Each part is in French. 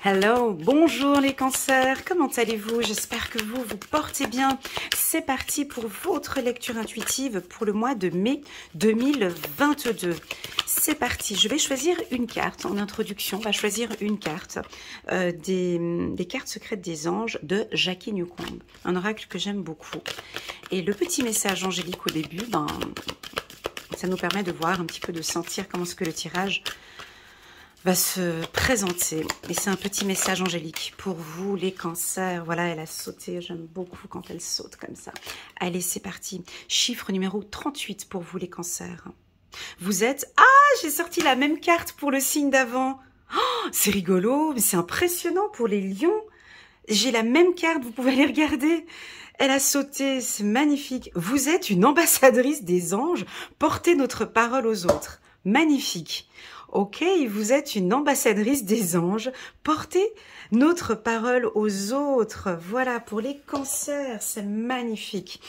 Hello, bonjour les cancers, comment allez-vous? J'espère que vous vous portez bien. C'est parti pour votre lecture intuitive pour le mois de mai 2022. C'est parti, je vais choisir une carte. En introduction, on va choisir une carte des cartes secrètes des anges de Jackie Newcomb. Un oracle que j'aime beaucoup. Et le petit message angélique au début, ça nous permet de voir un petit peu, de sentir comment est-ce que le tirage va se présenter. Et c'est un petit message angélique pour vous les cancers. Voilà, elle a sauté, j'aime beaucoup quand elle saute comme ça. Allez, c'est parti. Chiffre numéro 38 pour vous les cancers. Vous êtes... Ah, j'ai sorti la même carte pour le signe d'avant. Oh, c'est rigolo, mais c'est impressionnant pour les lions. J'ai la même carte, vous pouvez aller regarder. Elle a sauté, c'est magnifique. Vous êtes une ambassadrice des anges, portez notre parole aux autres. Magnifique. Ok, vous êtes une ambassadrice des anges, portez notre parole aux autres. Voilà, pour les cancers, c'est magnifique.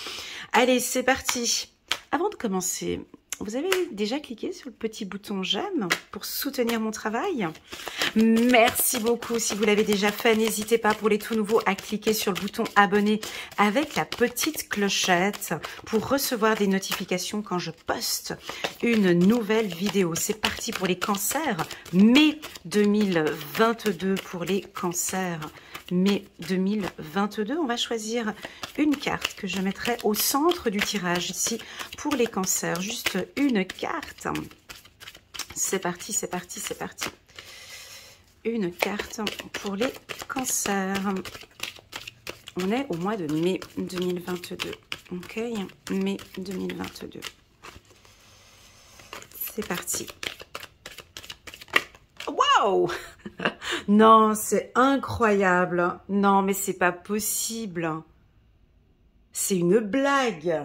Allez, c'est parti. Avant de commencer, vous avez déjà cliqué sur le petit bouton j'aime pour soutenir mon travail? Merci beaucoup. Si vous l'avez déjà fait, n'hésitez pas pour les tout nouveaux à cliquer sur le bouton abonner avec la petite clochette pour recevoir des notifications quand je poste une nouvelle vidéo. C'est parti pour les cancers. Mai 2022 pour les cancers. Mai 2022, on va choisir une carte que je mettrai au centre du tirage ici pour les cancers. Juste une carte. C'est parti, c'est parti, c'est parti. Une carte pour les cancers. On est au mois de mai 2022. Ok, mai 2022. C'est parti. Waouh! Non, c'est incroyable. Non, mais c'est pas possible. C'est une blague.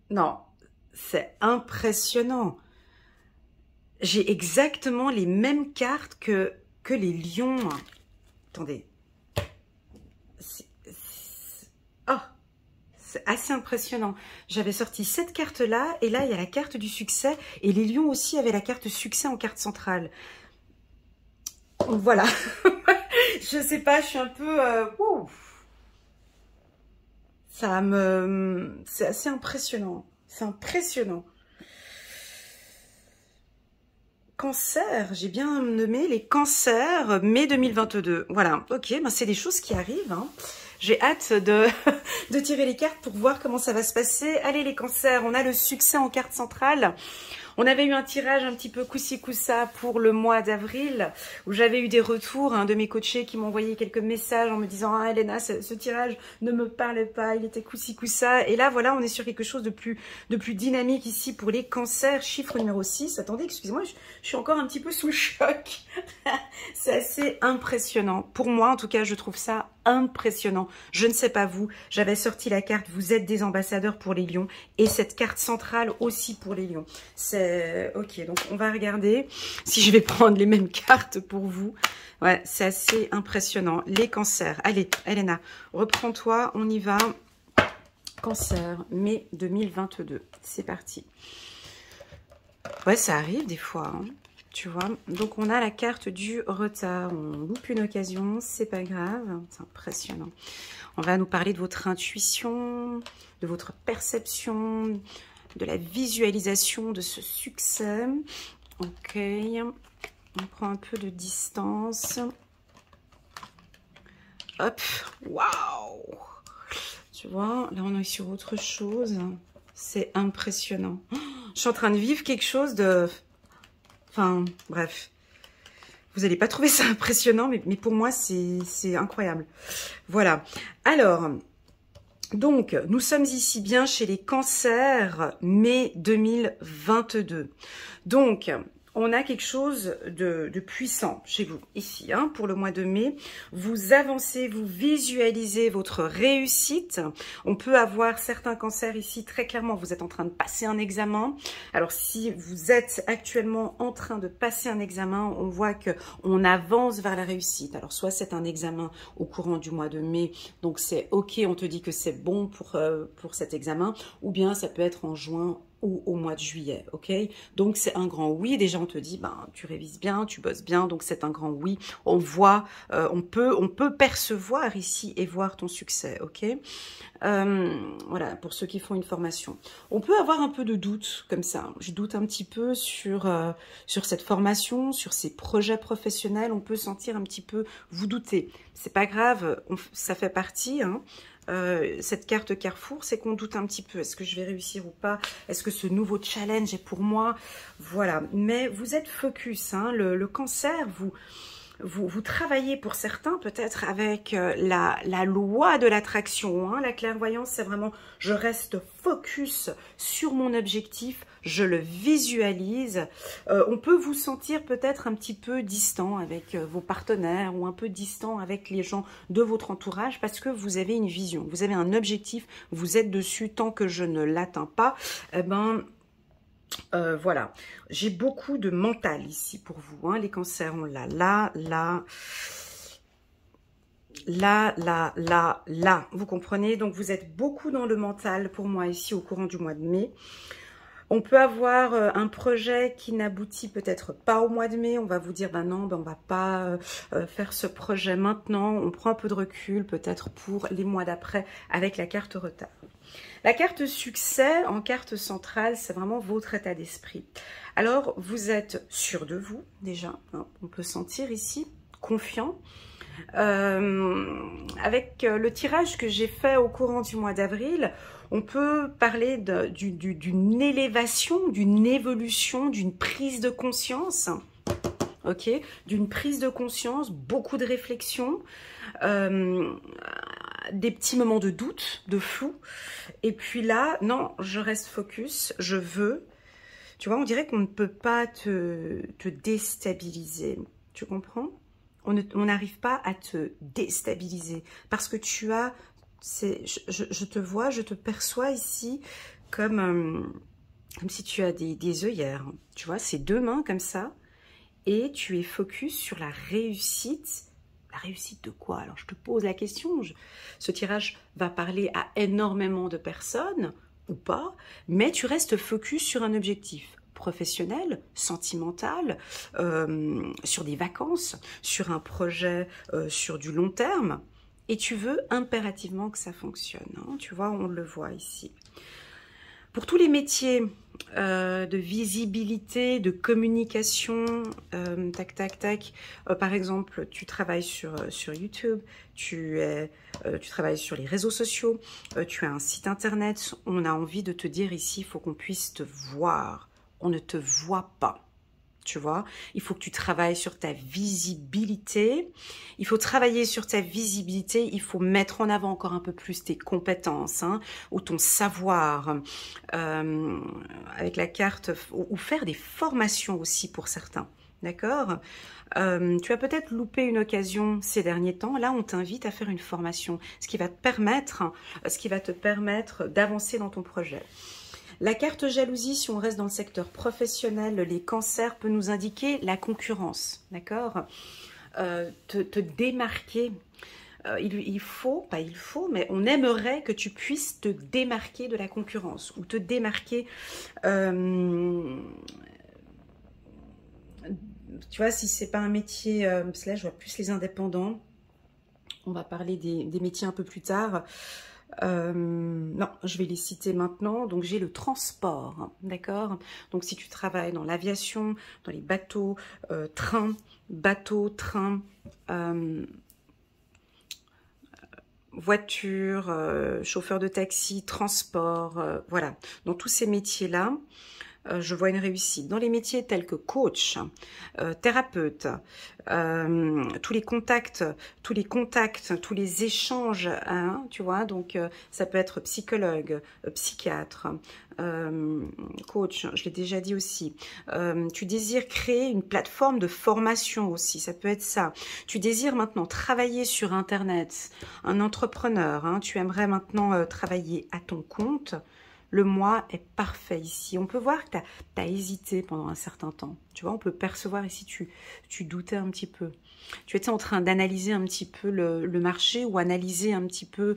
Non, c'est impressionnant. J'ai exactement les mêmes cartes que les lions. Attendez. Oh, c'est assez impressionnant. J'avais sorti cette carte-là, et là, il y a la carte du succès, et les lions aussi avaient la carte succès en carte centrale. Voilà. Je sais pas, je suis un peu... C'est assez impressionnant. C'est impressionnant. Cancer, j'ai bien nommé les cancers mai 2022. Voilà, ok, ben c'est des choses qui arrivent. Hein. J'ai hâte de tirer les cartes pour voir comment ça va se passer. Allez les cancers, on a le succès en carte centrale. On avait eu un tirage un petit peu coussi coussa pour le mois d'avril, où j'avais eu des retours de mes coachés qui m'ont envoyé quelques messages en me disant « Ah Elena, ce tirage ne me parlait pas, il était coussi coussa ». Et là, voilà, on est sur quelque chose de plus dynamique ici pour les cancers. Chiffre numéro 6. Attendez, excusez-moi, je suis encore un petit peu sous le choc. C'est assez impressionnant. Pour moi, en tout cas, je trouve ça impressionnant. Je ne sais pas vous, j'avais sorti la carte « Vous êtes des ambassadeurs pour les lions » et cette carte centrale aussi pour les lions. C'est ok, donc on va regarder si je vais prendre les mêmes cartes pour vous. Ouais, c'est assez impressionnant. Les cancers. Allez, Elena, reprends-toi, on y va. Cancer, mai 2022. C'est parti. Ouais, ça arrive des fois, hein, tu vois. Donc, on a la carte du retard. On loupe une occasion, c'est pas grave. C'est impressionnant. On va nous parler de votre intuition, de votre perception, de la visualisation de ce succès. Ok, on prend un peu de distance. Hop, waouh! Tu vois, là on est sur autre chose. C'est impressionnant. Je suis en train de vivre quelque chose de... Enfin, bref. Vous n'allez pas trouver ça impressionnant, mais pour moi, c'est incroyable. Voilà. Alors... Donc, nous sommes ici bien chez les cancers, mai 2022. Donc, on a quelque chose de puissant chez vous, ici, hein, pour le mois de mai. Vous avancez, vous visualisez votre réussite. On peut avoir certains cancers ici, très clairement, vous êtes en train de passer un examen. Alors, si vous êtes actuellement en train de passer un examen, on voit qu'on avance vers la réussite. Alors, soit c'est un examen au courant du mois de mai, donc c'est OK, on te dit que c'est bon pour cet examen, ou bien ça peut être en juin ou au mois de juillet, ok? Donc c'est un grand oui. Déjà on te dit, ben tu révises bien, tu bosses bien, donc c'est un grand oui. On voit, on peut percevoir ici et voir ton succès, ok? Voilà, pour ceux qui font une formation. On peut avoir un peu de doute comme ça. Je doute un petit peu sur cette formation, sur ces projets professionnels. On peut sentir un petit peu, vous douter. C'est pas grave, ça fait partie, hein. Cette carte Carrefour, c'est qu'on doute un petit peu. Est-ce que je vais réussir ou pas? Est-ce que ce nouveau challenge est pour moi? Voilà. Mais vous êtes focus, hein. Le cancer, vous travaillez pour certains peut-être avec la loi de l'attraction, hein. La clairvoyance, c'est vraiment je reste focus sur mon objectif, je le visualise. On peut vous sentir peut-être un petit peu distant avec vos partenaires ou un peu distant avec les gens de votre entourage parce que vous avez une vision, vous avez un objectif, vous êtes dessus. Tant que je ne l'atteins pas, eh ben... voilà, j'ai beaucoup de mental ici pour vous, hein. Les cancers, on l'a là, vous comprenez? Donc vous êtes beaucoup dans le mental pour moi ici au courant du mois de mai. On peut avoir un projet qui n'aboutit peut-être pas au mois de mai. On va vous dire, ben non, ben on va pas faire ce projet maintenant. On prend un peu de recul peut-être pour les mois d'après avec la carte retard. La carte succès en carte centrale, c'est vraiment votre état d'esprit. Alors, vous êtes sûr de vous déjà, hein, on peut sentir ici, confiant. Avec le tirage que j'ai fait au courant du mois d'avril, on peut parler d'une élévation, d'une évolution, d'une prise de conscience. Ok, d'une prise de conscience, beaucoup de réflexion, des petits moments de doute, de flou. Et puis là, non, je reste focus, je veux. Tu vois, on dirait qu'on ne peut pas te déstabiliser. Tu comprends? On n'arrive pas à te déstabiliser parce que tu as, je te vois, je te perçois ici comme si tu as des œillères. Tu vois, ces deux mains comme ça. Et tu es focus sur la réussite. La réussite de quoi? Alors, je te pose la question. Ce tirage va parler à énormément de personnes, ou pas, mais tu restes focus sur un objectif professionnel, sentimental, sur des vacances, sur un projet sur du long terme. Et tu veux impérativement que ça fonctionne, hein. Tu vois, on le voit ici. Pour tous les métiers de visibilité, de communication, tac, tac, tac. Par exemple, tu travailles sur YouTube, tu travailles sur les réseaux sociaux, tu as un site internet. On a envie de te dire ici, il faut qu'on puisse te voir. On ne te voit pas. Tu vois, il faut que tu travailles sur ta visibilité. Il faut travailler sur ta visibilité. Il faut mettre en avant encore un peu plus tes compétences, hein, ou ton savoir avec la carte, ou faire des formations aussi pour certains. D'accord? Tu as peut-être loupé une occasion ces derniers temps. Là, on t'invite à faire une formation, ce qui va te permettre d'avancer dans ton projet. La carte jalousie, si on reste dans le secteur professionnel, les cancers peut nous indiquer la concurrence, d'accord? Te démarquer. Il faut, mais on aimerait que tu puisses te démarquer de la concurrence ou te démarquer, tu vois, si c'est pas un métier, parce que là je vois plus les indépendants, on va parler des métiers un peu plus tard. Non, je vais les citer maintenant. Donc j'ai le transport, hein, d'accord? Donc si tu travailles dans l'aviation, dans les bateaux, trains, voiture, chauffeur de taxi, transport, voilà. Dans tous ces métiers-là, je vois une réussite. Dans les métiers tels que coach, thérapeute, tous les contacts, tous les échanges, hein, tu vois, donc ça peut être psychologue, psychiatre, coach, je l'ai déjà dit aussi. Tu désires créer une plateforme de formation aussi, ça peut être ça. Tu désires maintenant travailler sur Internet, un entrepreneur, hein, tu aimerais maintenant travailler à ton compte. Le mois est parfait ici. On peut voir que tu as hésité pendant un certain temps. Tu vois, on peut percevoir ici, tu doutais un petit peu. Tu étais en train d'analyser un petit peu le marché ou analyser un petit peu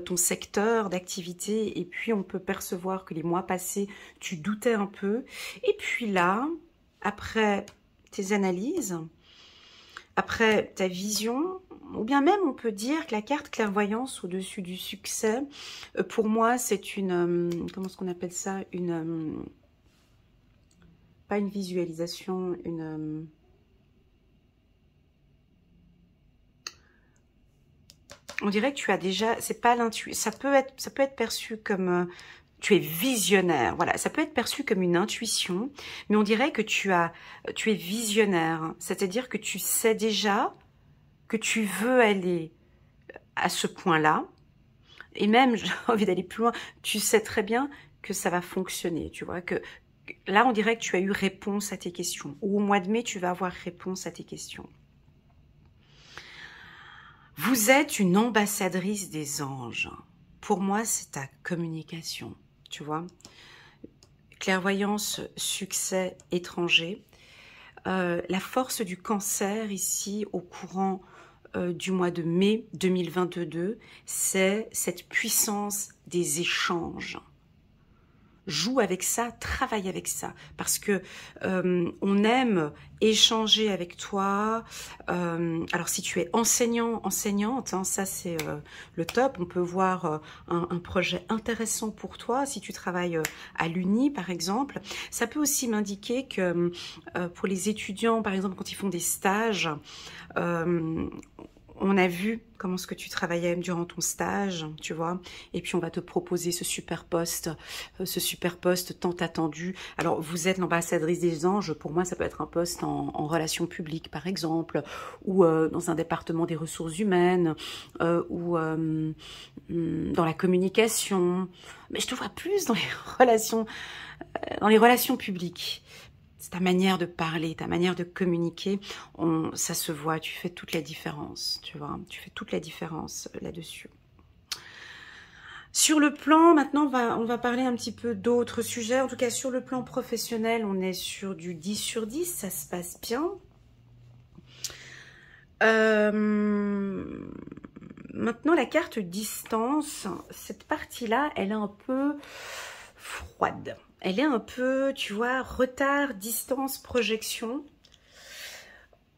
ton secteur d'activité. Et puis, on peut percevoir que les mois passés, tu doutais un peu. Et puis là, après tes analyses, après ta vision, ou bien même on peut dire que la carte clairvoyance au-dessus du succès, pour moi c'est une, comment est-ce qu'on appelle ça, une, pas une visualisation, une, on dirait que tu as déjà, c'est pas l'intuition, ça peut être perçu comme, tu es visionnaire, voilà, ça peut être perçu comme une intuition, mais on dirait que tu es visionnaire, c'est-à-dire que tu sais déjà que tu veux aller à ce point-là, et même, j'ai envie d'aller plus loin, tu sais très bien que ça va fonctionner, tu vois, que là, on dirait que tu as eu réponse à tes questions, ou au mois de mai, tu vas avoir réponse à tes questions. Vous êtes une ambassadrice des anges. Pour moi, c'est ta communication, tu vois. Clairvoyance, succès, étranger. La force du cancer ici, au courant du mois de mai 2022, c'est cette puissance des échanges. Joue avec ça, travaille avec ça, parce que on aime échanger avec toi. Alors si tu es enseignant, enseignante, hein, ça c'est le top. On peut voir un projet intéressant pour toi si tu travailles à l'Uni par exemple. Ça peut aussi m'indiquer que pour les étudiants, par exemple quand ils font des stages, on a vu comment est-ce que tu travaillais durant ton stage, tu vois, et puis on va te proposer ce super poste tant attendu. Alors, vous êtes l'ambassadrice des anges, pour moi, ça peut être un poste en relations publiques, par exemple, ou dans un département des ressources humaines, ou dans la communication. Mais je te vois plus dans les relations publiques. C'est ta manière de parler, ta manière de communiquer, ça se voit, tu fais toute la différence, tu vois, tu fais toute la différence là-dessus. Sur le plan, maintenant, on va parler un petit peu d'autres sujets. En tout cas, sur le plan professionnel, on est sur du 10 sur 10, ça se passe bien. Maintenant, la carte distance, cette partie-là, elle est un peu froide. Elle est un peu, tu vois, retard, distance, projection.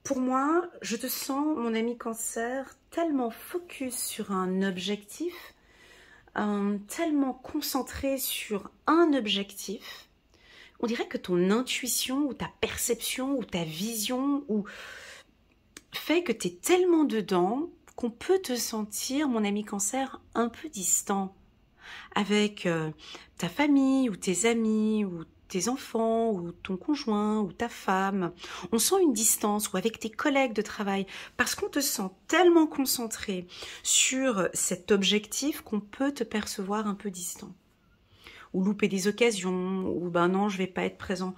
Pour moi, je te sens, mon ami Cancer, tellement focus sur un objectif, tellement concentré sur un objectif. On dirait que ton intuition, ou ta perception, ou ta vision, fait que tu es tellement dedans qu'on peut te sentir, mon ami Cancer, un peu distant. Avec ta famille ou tes amis ou tes enfants ou ton conjoint ou ta femme. On sent une distance ou avec tes collègues de travail parce qu'on te sent tellement concentré sur cet objectif qu'on peut te percevoir un peu distant. Ou louper des occasions ou ben non, je vais pas être présent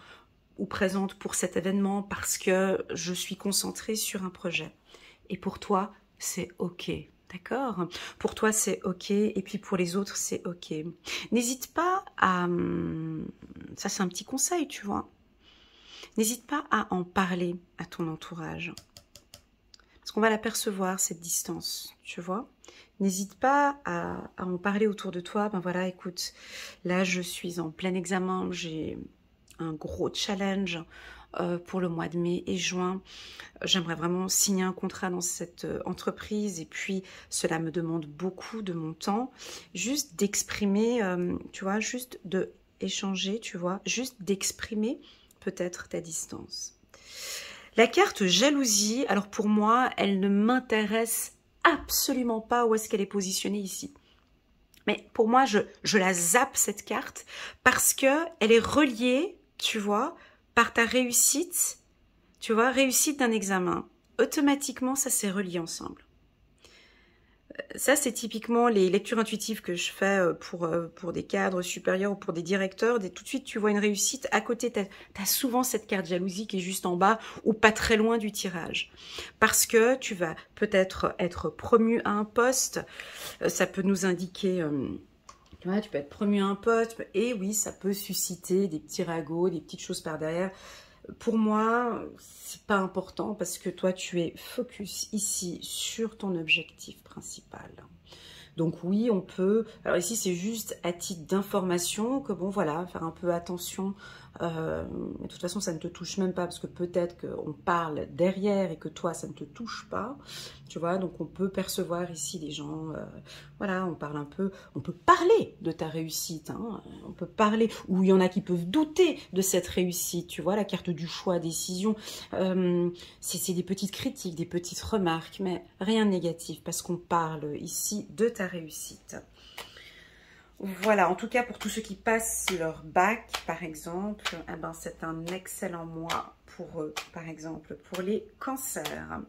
ou présente pour cet événement parce que je suis concentrée sur un projet. Et pour toi, c'est ok. D'accord? Pour toi, c'est ok. Et puis pour les autres, c'est ok. N'hésite pas à... Ça, c'est un petit conseil, tu vois. N'hésite pas à en parler à ton entourage. Parce qu'on va l'apercevoir, cette distance, tu vois. N'hésite pas à en parler autour de toi. Ben voilà, écoute, là, je suis en plein examen. J'ai un gros challenge pour le mois de mai et juin. J'aimerais vraiment signer un contrat dans cette entreprise et puis cela me demande beaucoup de mon temps. Juste d'exprimer, tu vois, juste de échanger, tu vois, juste d'exprimer peut-être ta distance. La carte jalousie, alors pour moi, elle ne m'intéresse absolument pas où est-ce qu'elle est positionnée ici. Mais pour moi, je la zappe cette carte parce que elle est reliée, tu vois, par ta réussite, tu vois, réussite d'un examen. Automatiquement, ça s'est relié ensemble. Ça, c'est typiquement les lectures intuitives que je fais pour des cadres supérieurs ou pour des directeurs. Tout de suite, tu vois une réussite. À côté, tu as souvent cette carte jalousie qui est juste en bas ou pas très loin du tirage. Parce que tu vas peut-être être promu à un poste. Ça peut nous indiquer Ouais, tu peux être promu à un poste, et oui, ça peut susciter des petits ragots, des petites choses par derrière. Pour moi, c'est pas important parce que toi, tu es focus ici sur ton objectif principal. Donc oui, on peut... Alors ici, c'est juste à titre d'information que bon, voilà, faire un peu attention. Mais de toute façon, ça ne te touche même pas parce que peut-être qu'on parle derrière et que toi, ça ne te touche pas. Tu vois, donc on peut percevoir ici des gens... voilà, on parle un peu... On peut parler de ta réussite. Hein, on peut parler... Ou il y en a qui peuvent douter de cette réussite. Tu vois, la carte du choix, décision. C'est des petites critiques, des petites remarques, mais rien de négatif parce qu'on parle ici de ta réussite. Voilà, en tout cas pour tous ceux qui passent leur bac par exemple, eh ben, c'est un excellent mois pour eux, par exemple pour les cancers.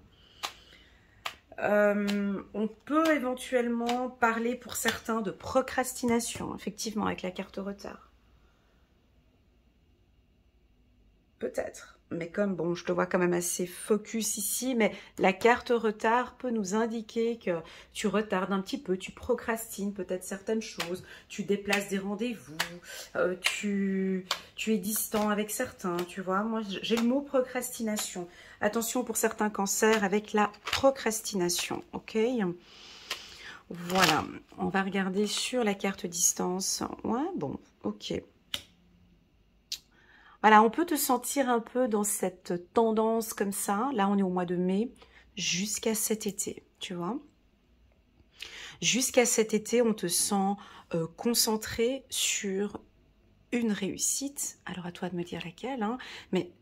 On peut éventuellement parler pour certains de procrastination, effectivement avec la carte retard. Peut-être. Mais comme, bon, je te vois quand même assez focus ici, mais la carte retard peut nous indiquer que tu retardes un petit peu, tu procrastines peut-être certaines choses, tu déplaces des rendez-vous, tu es distant avec certains, tu vois. Moi, j'ai le mot procrastination. Attention pour certains cancers avec la procrastination, ok? Voilà, on va regarder sur la carte distance. Ouais, bon, ok. Voilà, on peut te sentir un peu dans cette tendance comme ça. Là, on est au mois de mai, jusqu'à cet été, tu vois. Jusqu'à cet été, on te sent concentré sur une réussite. Alors, à toi de me dire laquelle, hein, mais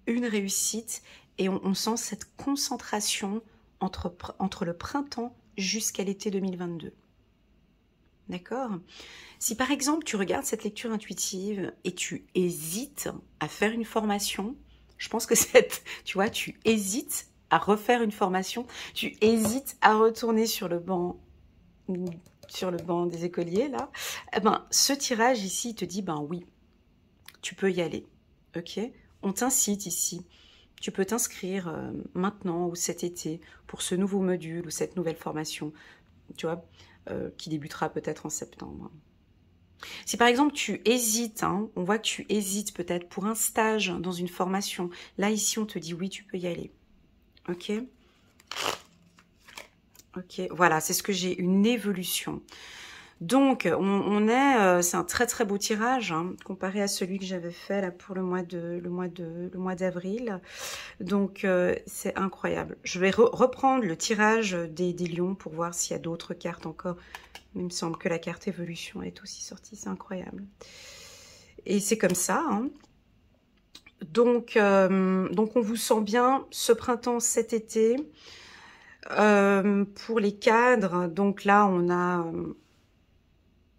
une réussite. Et on sent cette concentration entre le printemps jusqu'à l'été 2022. D'accord? Si par exemple tu regardes cette lecture intuitive et tu hésites à faire une formation, je pense que tu vois, tu hésites à refaire une formation, tu hésites à retourner sur le banc des écoliers là, eh ben, ce tirage ici te dit ben oui, tu peux y aller, ok? On t'incite ici. Tu peux t'inscrire maintenant ou cet été pour ce nouveau module ou cette nouvelle formation, tu vois, qui débutera peut-être en septembre. Si par exemple tu hésites, hein, on voit que tu hésites peut-être pour un stage dans une formation, là ici on te dit oui, tu peux y aller. Ok? Ok, voilà, c'est ce que j'ai, une évolution. Donc, c'est un très très beau tirage, hein, comparé à celui que j'avais fait là pour le mois d'avril. Donc, c'est incroyable. Je vais reprendre le tirage des lions pour voir s'il y a d'autres cartes encore. Il me semble que la carte évolution est aussi sortie, c'est incroyable. Et c'est comme ça, hein. Donc, on vous sent bien ce printemps, cet été. Pour les cadres, donc là,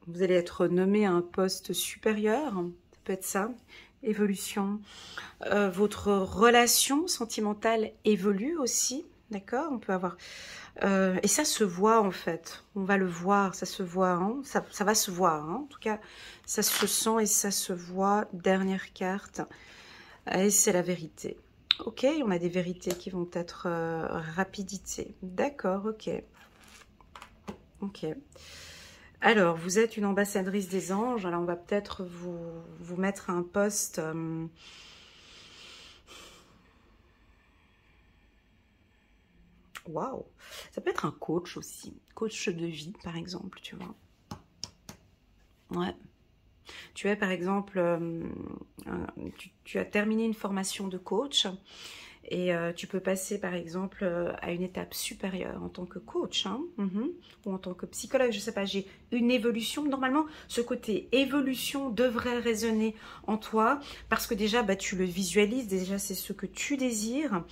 vous allez être nommé à un poste supérieur, ça peut être ça, évolution. Votre relation sentimentale évolue aussi, d'accord? On peut avoir... et ça se voit en fait, on va le voir, ça se voit, hein, ça va se voir, hein. En tout cas, ça se sent et ça se voit. Dernière carte, et c'est la vérité. Ok, on a des vérités qui vont être rapidité. D'accord, ok. Ok. Alors, vous êtes une ambassadrice des anges. Alors, on va peut-être vous mettre à un poste... Waouh! Ça peut être un coach aussi. Coach de vie, par exemple, tu vois. Ouais. Tu es, par exemple, tu as terminé une formation de coach et tu peux passer, par exemple, à une étape supérieure en tant que coach, hein, ou en tant que psychologue, je ne sais pas, j'ai une évolution. Normalement, ce côté évolution devrait résonner en toi parce que déjà, bah, tu le visualises, déjà, c'est ce que tu désires.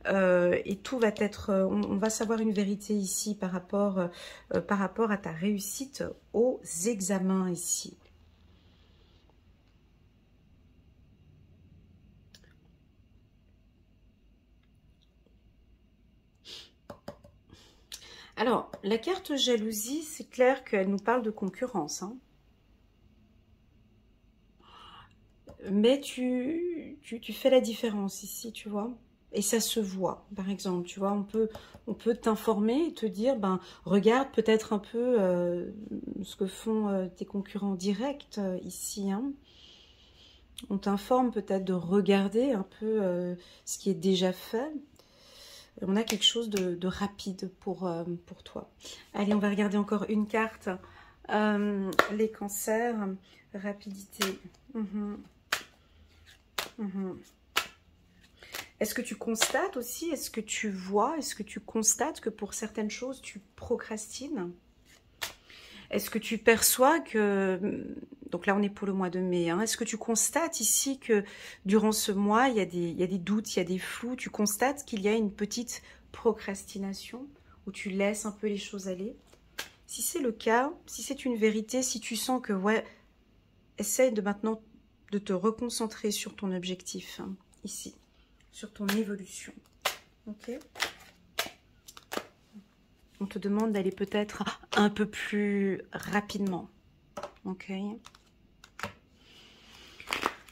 Et tout va être, on va savoir une vérité ici par rapport à ta réussite aux examens ici. Alors, la carte jalousie, c'est clair qu'elle nous parle de concurrence, hein. Mais tu fais la différence ici, tu vois. Et ça se voit, par exemple, tu vois, on peut t'informer et te dire, ben, regarde peut-être un peu ce que font tes concurrents directs ici, hein. On t'informe peut-être de regarder un peu ce qui est déjà fait. On a quelque chose de rapide pour toi. Allez, on va regarder encore une carte. Les cancers, rapidité. Est-ce que tu constates aussi, est-ce que tu vois, est-ce que tu constates que pour certaines choses, tu procrastines? Est-ce que tu perçois que, donc là on est pour le mois de mai, hein, est-ce que tu constates ici que durant ce mois, il y a des doutes, il y a des flous, tu constates qu'il y a une petite procrastination où tu laisses un peu les choses aller? Si c'est le cas, si c'est une vérité, si tu sens que, ouais, essaye de maintenant de te reconcentrer sur ton objectif, hein, ici, sur ton évolution, ok? On te demande d'aller peut-être un peu plus rapidement. Ok.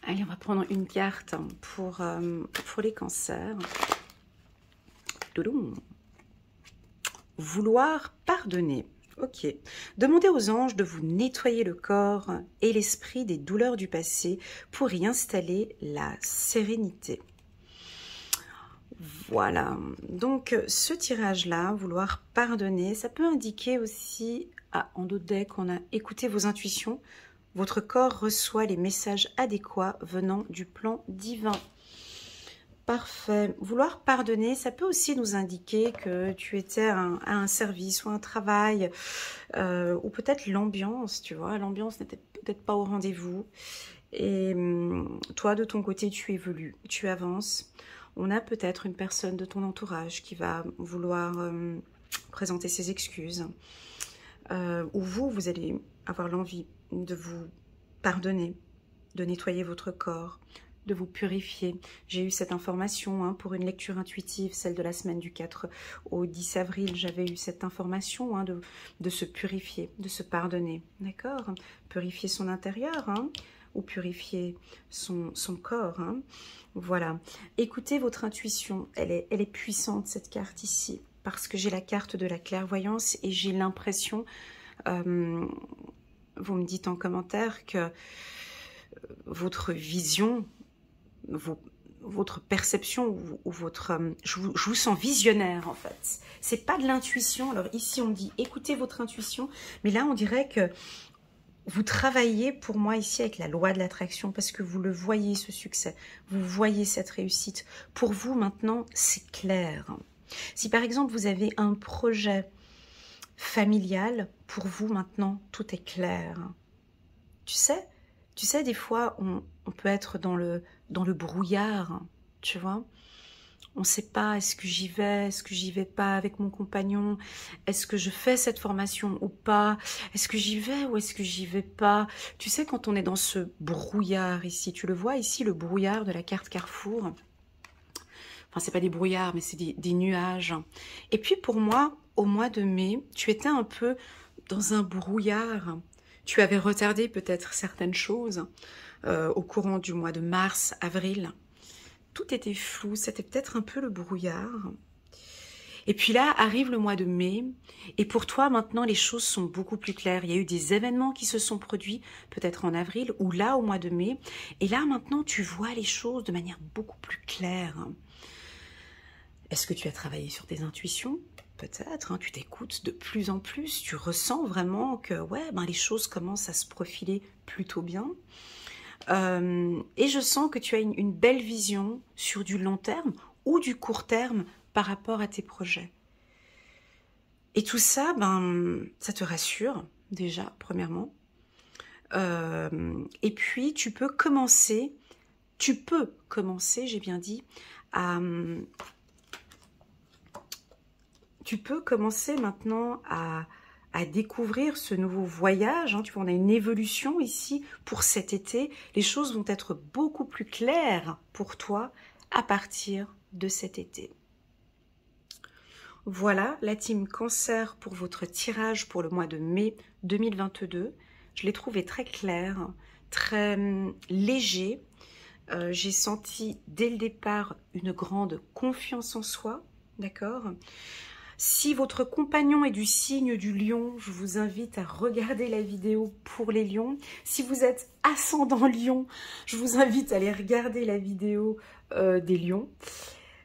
Allez, on va prendre une carte pour les cancers. Touloum. Vouloir pardonner. Ok. Demandez aux anges de vous nettoyer le corps et l'esprit des douleurs du passé pour y installer la sérénité. Voilà, donc ce tirage-là, vouloir pardonner, ça peut indiquer aussi, en d'autres decks, on a écouté vos intuitions, votre corps reçoit les messages adéquats venant du plan divin. Parfait. Vouloir pardonner, ça peut aussi nous indiquer que tu étais à un service ou un travail, ou peut-être l'ambiance, tu vois, l'ambiance n'était peut-être pas au rendez-vous. Et toi, de ton côté, tu évolues, tu avances. On a peut-être une personne de ton entourage qui va vouloir présenter ses excuses. Ou vous allez avoir l'envie de vous pardonner, de nettoyer votre corps, de vous purifier. J'ai eu cette information hein, pour une lecture intuitive, celle de la semaine du 4 au 10 avril. J'avais eu cette information hein, de se purifier, de se pardonner. D'accord? Purifier son intérieur, hein, ou purifier son corps. Hein. Voilà. Écoutez votre intuition. Elle est puissante, cette carte ici. Parce que j'ai la carte de la clairvoyance et j'ai l'impression, vous me dites en commentaire que votre vision, votre perception ou votre... je vous sens visionnaire en fait. C'est pas de l'intuition. Alors ici on dit écoutez votre intuition, mais là on dirait que vous travaillez pour moi ici avec la loi de l'attraction parce que vous le voyez ce succès, vous voyez cette réussite. Pour vous maintenant c'est clair. Si par exemple vous avez un projet familial, pour vous maintenant tout est clair. Tu sais des fois on peut être dans le brouillard, tu vois. On ne sait pas, est-ce que j'y vais, est-ce que j'y vais pas avec mon compagnon, est-ce que je fais cette formation ou pas, est-ce que j'y vais ou est-ce que j'y vais pas. Tu sais, quand on est dans ce brouillard ici, tu le vois ici, le brouillard de la carte Carrefour. Enfin, c'est pas des brouillards, mais c'est des nuages. Et puis pour moi, au mois de mai, tu étais un peu dans un brouillard. Tu avais retardé peut-être certaines choses au courant du mois de mars, avril. Tout était flou, c'était peut-être un peu le brouillard. Et puis là, arrive le mois de mai, et pour toi, maintenant, les choses sont beaucoup plus claires. Il y a eu des événements qui se sont produits, peut-être en avril, ou là, au mois de mai. Et là, maintenant, tu vois les choses de manière beaucoup plus claire. Est-ce que tu as travaillé sur tes intuitions? Peut-être, hein, tu t'écoutes de plus en plus, tu ressens vraiment que ouais, ben, les choses commencent à se profiler plutôt bien. Et je sens que tu as une belle vision sur du long terme ou du court terme par rapport à tes projets. Et tout ça, ben, ça te rassure déjà, premièrement. Et puis, tu peux commencer, j'ai bien dit, tu peux commencer maintenant à découvrir ce nouveau voyage. Hein. Tu vois, on a une évolution ici pour cet été. Les choses vont être beaucoup plus claires pour toi à partir de cet été. Voilà la team Cancer pour votre tirage pour le mois de mai 2022. Je l'ai trouvé très clair, très léger. J'ai senti dès le départ une grande confiance en soi, d'accord? Si votre compagnon est du signe du lion, je vous invite à regarder la vidéo pour les lions. Si vous êtes ascendant lion, je vous invite à aller regarder la vidéo des lions.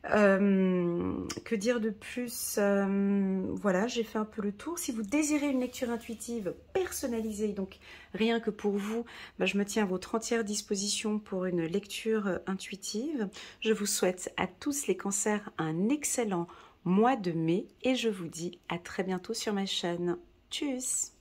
Que dire de plus? Voilà, j'ai fait un peu le tour. Si vous désirez une lecture intuitive personnalisée, donc rien que pour vous, bah, je me tiens à votre entière disposition pour une lecture intuitive. Je vous souhaite à tous les cancers un excellent mois de mai et je vous dis à très bientôt sur ma chaîne. Tchuss!